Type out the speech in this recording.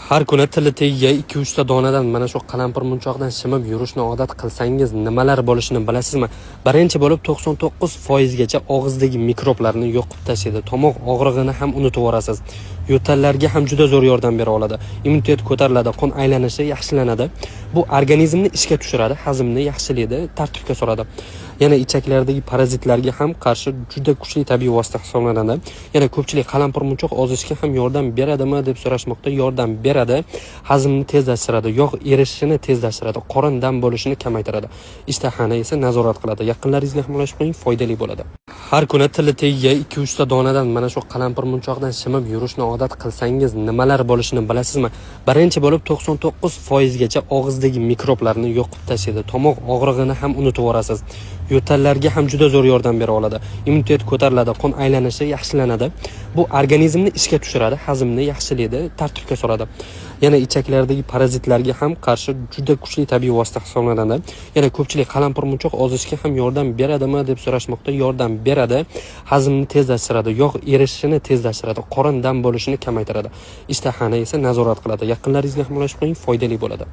Har kuni tili tagiga 2-3 ta donadan mana shu qalampir munchoqdan shimib yurishni odat qilsangiz nimalar bo'lishini bilasizmi? Birinchi bo'lib 99% gacha og'izdagi mikroblarni yo'qib tashlaydi. Tomoq og'rig'ini ham unutib yorasiz. Yo'tallarga ham juda zo'r yordam bera oladi. Immunitet ko'tariladi, qon aylanishi yaxshilanadi. Bu organizmni ishga tushiradi, hazmni yaxshilaydi, tartibga soladi. Yana ichaklardagi parazitlarga ham qarshi juda kuchli tabiiy vosita hisoblanadi. Yana ko'pchilik qalampir munchoq ozishga ham yordam beradimi deb so'rashmoqda. Yordam beradi, hazmni tezlashtiradi, yog' erishishini tezlashtiradi, qorin dam bo'lishini kamaytiradi. Ishtahani esa nazorat qiladi. Yaqinlaringizga ham ulashib qo'ying, foydali bo'ladi. Har kuni tili tagiga 2-3 ta donadan mana shu qalampir munchoqdan shimib yurishni odat qilsangiz nimalar bo'lishini bilasizmi? Birinchi bo'lib 99% gacha og'izdagi mikroblarni yo'qib tashlaydi. Tomoq og'rig'ini ham unutib yorasiz. Yo'tallarga ham juda zo'r yordam bera oladi. Immunitet ko'tariladi, qon aylanishi yaxshilanadi. Bu organizmni ishga tushiradi, hazmni yaxshilaydi, tartibga soladi. Yana ichaklardagi parazitlarga ham qarshi juda kuchli tabiiy vosita hisoblanadi. Yana ko'pchilik qalampir munchoq ozishga ham yordam beradimi deb so'rashmoqda. Yordam beradi, hazmni tezlashtiradi, yog' erishishini tezlashtiradi, qorin dam bo'lishini kamaytiradi. Ishtahani esa nazorat qiladi. Yaqinlaringizga ham ulashib qo'ying, foydali bo'ladi.